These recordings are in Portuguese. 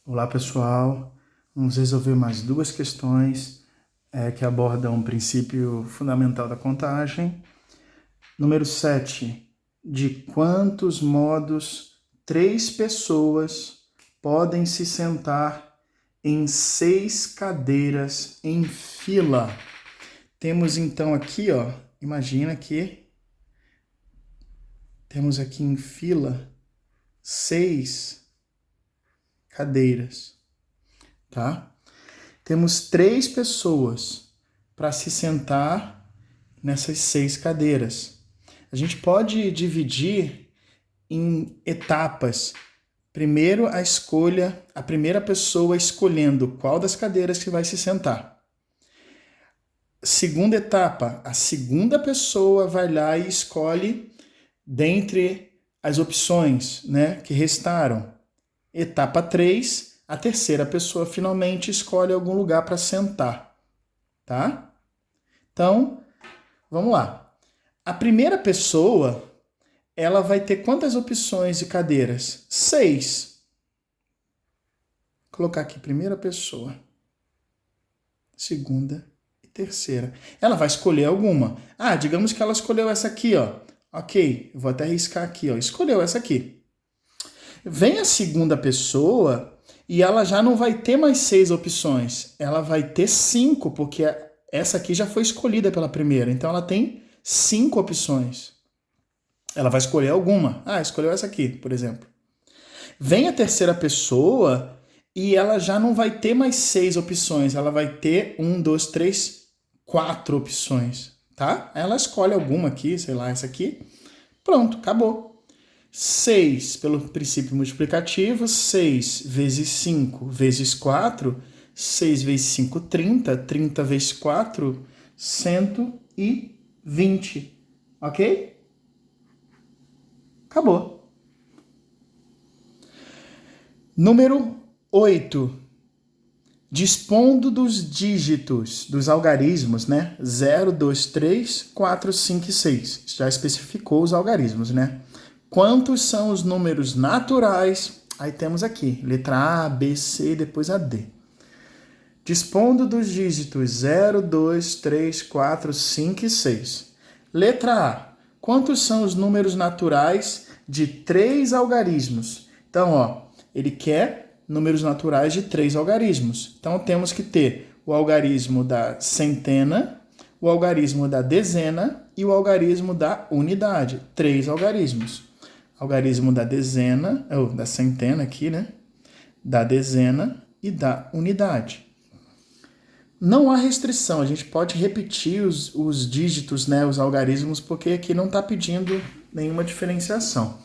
Olá pessoal, vamos resolver mais duas questões que abordam um princípio fundamental da contagem. Número 7. De quantos modos 3 pessoas podem se sentar em 6 cadeiras em fila? Temos então aqui, imagina que temos aqui em fila 6 cadeiras, tá? Temos 3 pessoas para se sentar nessas 6 cadeiras. A gente pode dividir em etapas. Primeiro, a primeira pessoa escolhendo qual das cadeiras que vai se sentar. Segunda etapa, a segunda pessoa vai lá e escolhe dentre as opções, que restaram. Etapa 3, a terceira pessoa finalmente escolhe algum lugar para sentar, tá? Então, vamos lá. A primeira pessoa, ela vai ter quantas opções de cadeiras? 6. Vou colocar aqui primeira pessoa, segunda e terceira. Ela vai escolher alguma. Digamos que ela escolheu essa aqui, ó. Ok, eu vou até riscar aqui, ó. Escolheu essa aqui. Vem a segunda pessoa e ela já não vai ter mais 6 opções. Ela vai ter 5, porque essa aqui já foi escolhida pela primeira. Então ela tem 5 opções. Ela vai escolher alguma. Escolheu essa aqui, por exemplo. Vem a terceira pessoa e ela já não vai ter mais 6 opções. Ela vai ter 1, 2, 3, 4 opções, tá? Ela escolhe alguma aqui, sei lá, essa aqui. Pronto, acabou. 6, pelo princípio multiplicativo, 6 vezes 5 vezes 4, 6 vezes 5, 30, 30 vezes 4, 120, ok? Acabou. Número 8. Dispondo dos dígitos, dos algarismos, 0, 2, 3, 4, 5 e 6. Já especificou os algarismos, Quantos são os números naturais? Aí temos aqui, letra A, B, C, depois a D. Dispondo dos dígitos 0, 2, 3, 4, 5 e 6. Letra A. Quantos são os números naturais de 3 algarismos? Então, ele quer números naturais de 3 algarismos. Então, temos que ter o algarismo da centena, o algarismo da dezena e o algarismo da unidade. 3 algarismos. Algarismo da dezena, ou da centena aqui, da dezena e da unidade. Não há restrição, a gente pode repetir os dígitos, os algarismos, porque aqui não está pedindo nenhuma diferenciação.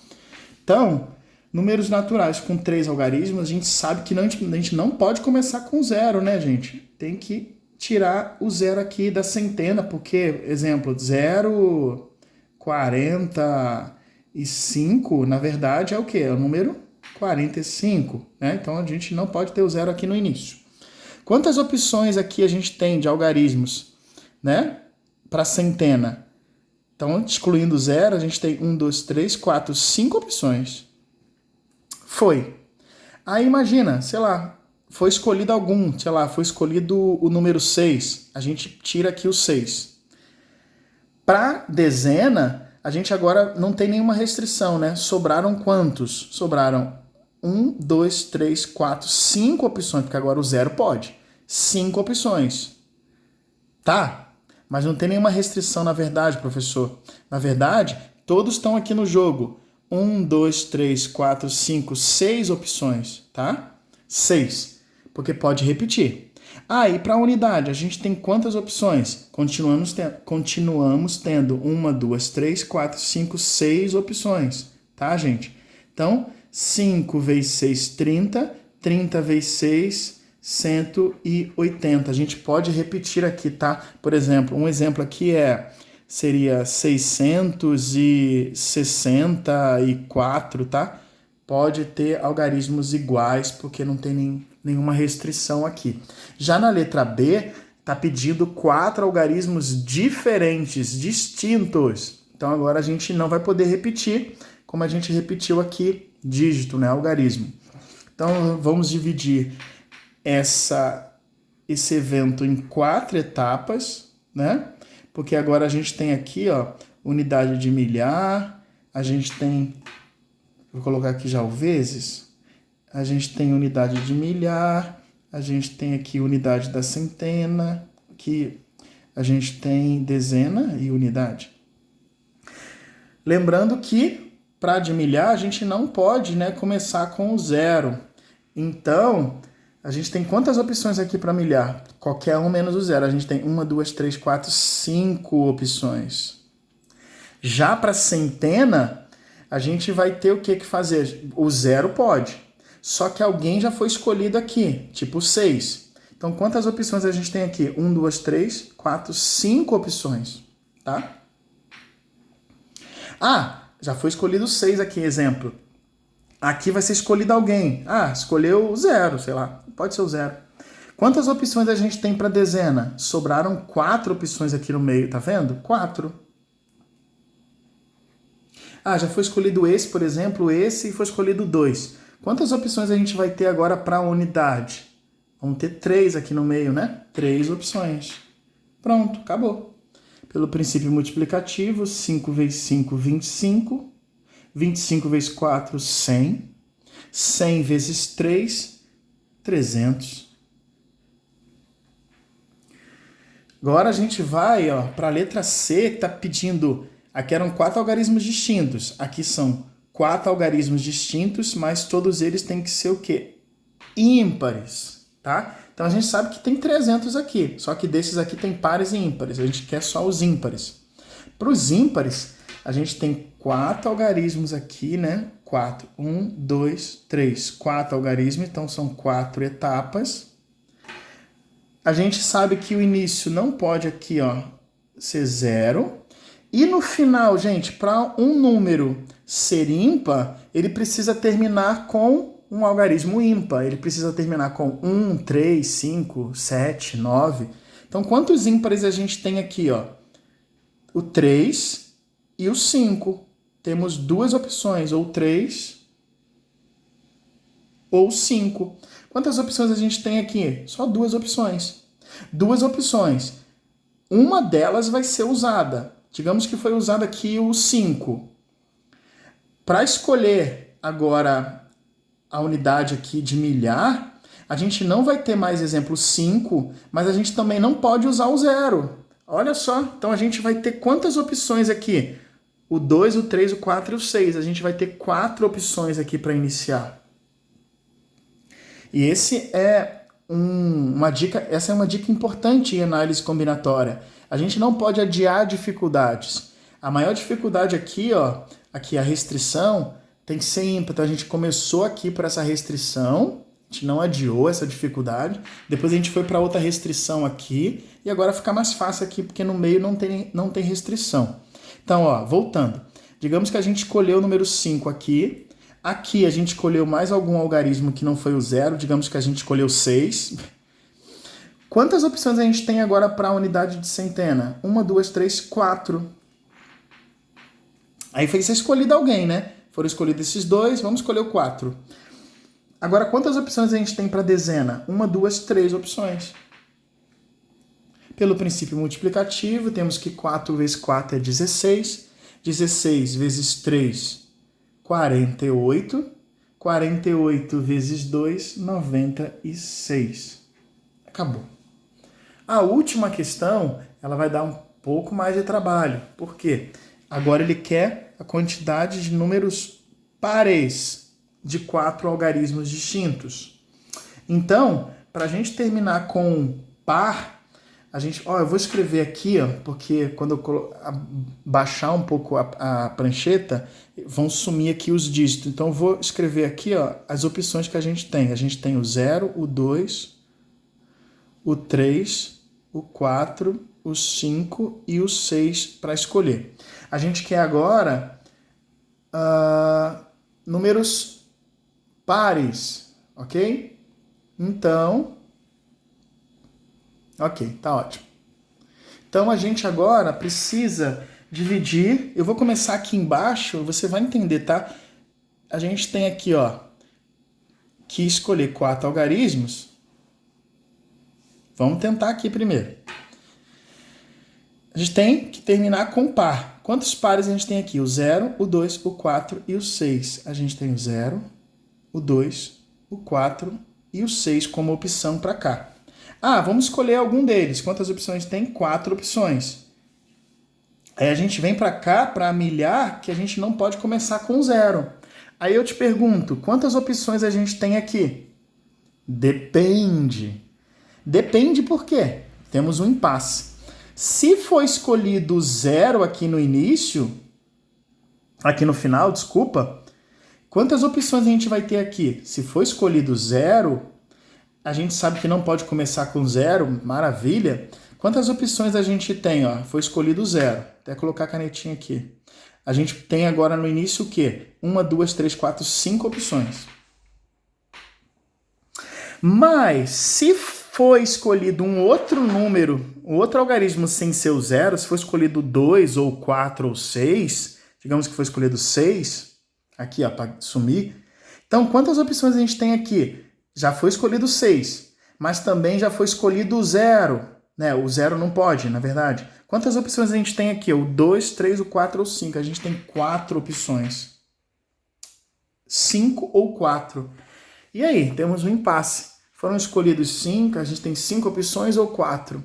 Então, números naturais com 3 algarismos, a gente sabe que a gente não pode começar com 0, gente? Tem que tirar o 0 aqui da centena, porque, exemplo, 0, 45, na verdade, é o quê? É o número 45, Então, a gente não pode ter o 0 aqui no início. Quantas opções aqui a gente tem de algarismos, para centena? Então, excluindo o 0, a gente tem 1, 2, 3, 4, 5 opções. Foi. Aí imagina, sei lá, foi escolhido algum, foi escolhido o número 6. A gente tira aqui o 6. Para dezena, a gente agora não tem nenhuma restrição, Sobraram quantos? Sobraram 1, 2, 3, 4, 5 opções, porque agora o 0 pode. 5 opções. Tá? Mas não tem nenhuma restrição na verdade, professor. Na verdade, todos estão aqui no jogo. 1, 2, 3, 4, 5, 6 opções, tá? 6, porque pode repetir. E para a unidade, a gente tem quantas opções? Continuamos tendo 1, 2, 3, 4, 5, 6 opções, tá, gente? Então, 5 vezes 6, 30, 30 vezes 6, 180. A gente pode repetir aqui, tá? Por exemplo, um exemplo aqui seria 664, tá? Pode ter algarismos iguais, porque não tem nenhuma restrição aqui. Já na letra B, está pedindo 4 algarismos diferentes, distintos. Então agora a gente não vai poder repetir, como a gente repetiu aqui, dígito, algarismo. Então, vamos dividir esse evento em 4 etapas, né? Porque agora a gente tem aqui, ó, unidade de milhar, a gente tem, vou colocar aqui já o vezes, a gente tem unidade de milhar, a gente tem aqui unidade da centena, que a gente tem dezena e unidade. Lembrando que para de milhar a gente não pode, né, começar com o zero. Então, a gente tem quantas opções aqui para milhar? Qualquer um menos o zero. A gente tem 1, 2, 3, 4, 5 opções. Já para centena, a gente vai ter o que fazer? O zero pode. Só que alguém já foi escolhido aqui, tipo 6. Então, quantas opções a gente tem aqui? 1, 2, 3, 4, 5 opções, tá? Ah, já foi escolhido 6 aqui, exemplo. Aqui vai ser escolhido alguém. Ah, escolheu o zero, sei lá. Pode ser o zero. Quantas opções a gente tem para dezena? Sobraram 4 opções aqui no meio, tá vendo? 4. Ah, já foi escolhido esse, por exemplo, esse e foi escolhido 2. Quantas opções a gente vai ter agora para a unidade? Vamos ter 3 aqui no meio, né? 3 opções. Pronto, acabou. Pelo princípio multiplicativo, 5 vezes 5, 25. 25 vezes 4, 100. 100 vezes 3, 300. Agora a gente vai para a letra C, que está pedindo... Aqui eram 4 algarismos distintos. Aqui são 4 algarismos distintos, mas todos eles têm que ser o quê? Ímpares, tá? Então a gente sabe que tem 300 aqui, só que desses aqui tem pares e ímpares. A gente quer só os ímpares. Para os ímpares, a gente tem 4 algarismos aqui, né? 4. 1, 2, 3. 4 algarismos, então são 4 etapas. A gente sabe que o início não pode aqui, ser 0. E no final, gente, para um número ser ímpar, ele precisa terminar com um algarismo ímpar. Ele precisa terminar com 1, 3, 5, 7, 9. Então, quantos ímpares a gente tem aqui, O 3 e o 5. Temos 2 opções, ou 3 ou 5. Quantas opções a gente tem aqui? Só 2 opções. 2 opções. Uma delas vai ser usada. Digamos que foi usado aqui o 5. Para escolher agora a unidade aqui de milhar, a gente não vai ter mais exemplo 5, mas a gente também não pode usar o 0. Olha só, então a gente vai ter quantas opções aqui? O 2, o 3, o 4 e o 6. A gente vai ter 4 opções aqui para iniciar. E essa é uma dica importante em análise combinatória. A gente não pode adiar dificuldades. A maior dificuldade aqui, aqui a restrição, tem que ser ímpar. Então a gente começou aqui por essa restrição, a gente não adiou essa dificuldade, depois a gente foi para outra restrição aqui, e agora fica mais fácil aqui, porque no meio não tem restrição. Então, voltando. Digamos que a gente escolheu o número 5 aqui. Aqui a gente escolheu mais algum algarismo que não foi o 0. Digamos que a gente escolheu 6. Quantas opções a gente tem agora para a unidade de centena? 1, 2, 3, 4. Aí foi ser escolhido alguém, né? Foram escolhidos esses 2, vamos escolher o 4. Agora, quantas opções a gente tem para dezena? 1, 2, 3 opções. Pelo princípio multiplicativo, temos que 4 vezes 4 é 16. 16 vezes 3, 48. 48 vezes 2, 96. Acabou. A última questão, ela vai dar um pouco mais de trabalho. Por quê? Agora ele quer a quantidade de números pares de 4 algarismos distintos. Então, para a gente terminar com par, eu vou escrever aqui, porque quando eu baixar um pouco a prancheta, vão sumir aqui os dígitos. Então, eu vou escrever aqui, as opções que a gente tem. A gente tem o 0, o 2, o 3, o 4, o 5 e o 6 para escolher. A gente quer agora números pares, ok? Então, ok, tá ótimo. Então, a gente agora precisa dividir. Eu vou começar aqui embaixo, você vai entender, tá? A gente tem aqui, que escolher 4 algarismos, vamos tentar aqui primeiro. A gente tem que terminar com par. Quantos pares a gente tem aqui? O 0, o 2, o 4 e o 6. A gente tem o 0, o 2, o 4 e o 6 como opção para cá. Ah, vamos escolher algum deles. Quantas opções tem? 4 opções. Aí a gente vem para cá, para milhar, que a gente não pode começar com 0. Aí eu te pergunto, quantas opções a gente tem aqui? Depende. Depende por quê? Temos um impasse. Se for escolhido 0 aqui no início, aqui no final, desculpa, quantas opções a gente vai ter aqui? Se for escolhido 0, a gente sabe que não pode começar com 0, maravilha. Quantas opções a gente tem? Ó? Foi escolhido 0. Até colocar a canetinha aqui. A gente tem agora no início o quê? 1, 2, 3, 4, 5 opções. Mas, se for escolhido um outro número, um outro algarismo sem ser o 0, se for escolhido 2 ou 4 ou 6, digamos que foi escolhido 6, aqui ó, para sumir. Então, quantas opções a gente tem aqui? Já foi escolhido 6, mas também já foi escolhido o 0. Né? O 0 não pode, na verdade. Quantas opções a gente tem aqui? O 2, 3, o 4 ou 5. A gente tem 4 opções. 5 ou 4. E aí, temos um impasse. Foram escolhidos 5, a gente tem 5 opções ou 4.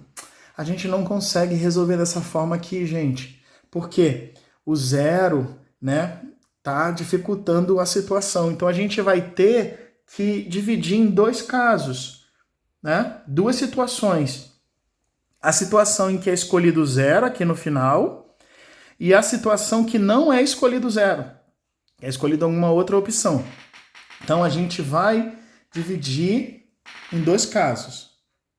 A gente não consegue resolver dessa forma aqui, gente. Por quê? O 0, né, tá dificultando a situação. Então a gente vai ter que dividir em 2 casos, né? 2 situações. A situação em que é escolhido 0 aqui no final e a situação que não é escolhido 0. É escolhido alguma outra opção. Então a gente vai dividir em 2 casos.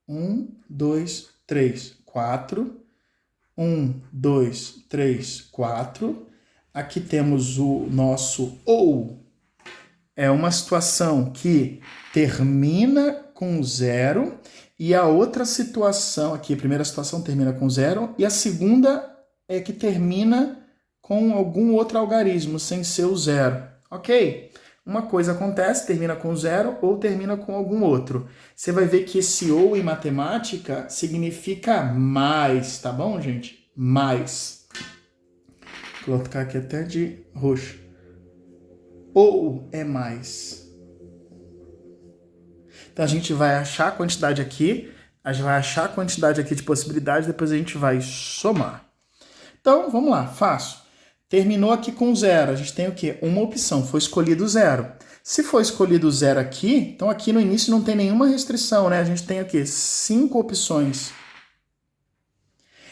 1, 2, 3, 4. 1, 2, 3, 4. Aqui temos o nosso ou. É uma situação que termina com 0 e a outra situação, aqui a primeira situação termina com 0 e a segunda é que termina com algum outro algarismo sem ser o 0. Ok? Uma coisa acontece, termina com 0 ou termina com algum outro. Você vai ver que esse ou em matemática significa mais, tá bom, gente? Mais. Vou colocar aqui até de roxo. Ou é mais. Então a gente vai achar a quantidade aqui, a gente vai achar a quantidade aqui de possibilidades, depois a gente vai somar. Então, vamos lá, fácil. Terminou aqui com 0, a gente tem o quê? Uma opção, foi escolhido 0. Se for escolhido 0 aqui, então aqui no início não tem nenhuma restrição, né? A gente tem o quê? 5 opções.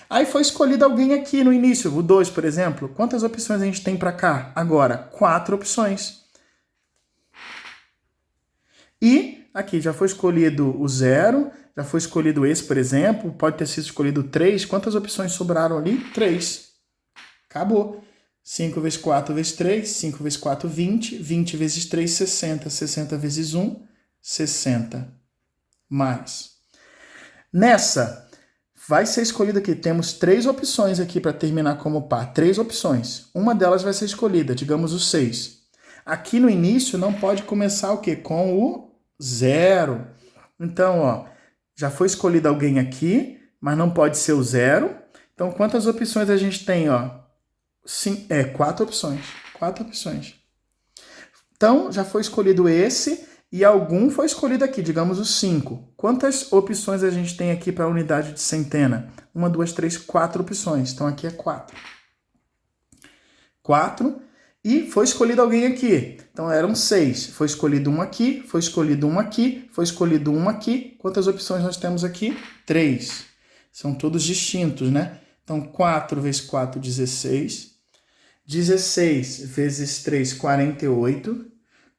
Aí foi escolhido alguém aqui no início, o 2, por exemplo. Quantas opções a gente tem para cá? Agora, 4 opções. E aqui já foi escolhido o 0, já foi escolhido esse, por exemplo. Pode ter sido escolhido 3. Quantas opções sobraram ali? 3. Acabou. 5 vezes 4 vezes 3, 5 vezes 4, 20. 20 vezes 3, 60. 60 vezes 1, 60. Mais. Nessa, vai ser escolhido aqui. Temos 3 opções aqui para terminar como par. 3 opções. Uma delas vai ser escolhida, digamos o 6. Aqui no início não pode começar o quê? Com o 0. Então, ó, já foi escolhido alguém aqui, mas não pode ser o 0. Então, quantas opções a gente tem, ó? 4 opções. 4 opções. Então, já foi escolhido esse e algum foi escolhido aqui, digamos o 5. Quantas opções a gente tem aqui para a unidade de centena? 1, 2, 3, 4 opções. Então, aqui é 4. 4. E foi escolhido alguém aqui. Então, eram 6. Foi escolhido um aqui, foi escolhido um aqui, foi escolhido um aqui. Quantas opções nós temos aqui? 3. São todos distintos, né? Então, 4 vezes 4, 16. 16 vezes 3, 48.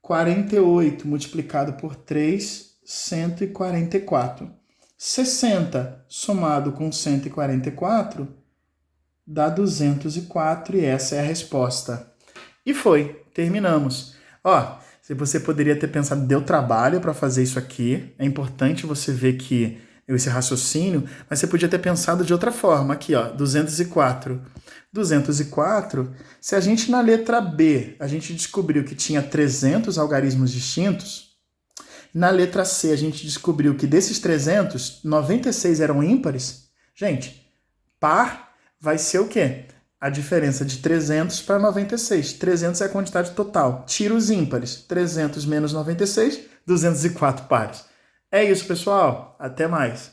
48 multiplicado por 3, 144. 60 somado com 144 dá 204 e essa é a resposta. E foi, terminamos. Ó, você poderia ter pensado, deu trabalho para fazer isso aqui. É importante você ver que esse raciocínio, mas você podia ter pensado de outra forma. Aqui, ó, 204. 204, se a gente na letra B, a gente descobriu que tinha 300 algarismos distintos, Na letra C, a gente descobriu que desses 300, 96 eram ímpares. Gente, par vai ser o quê? A diferença de 300 para 96. 300 é a quantidade total. Tira os ímpares. 300 menos 96, 204 pares. É isso, pessoal. Até mais.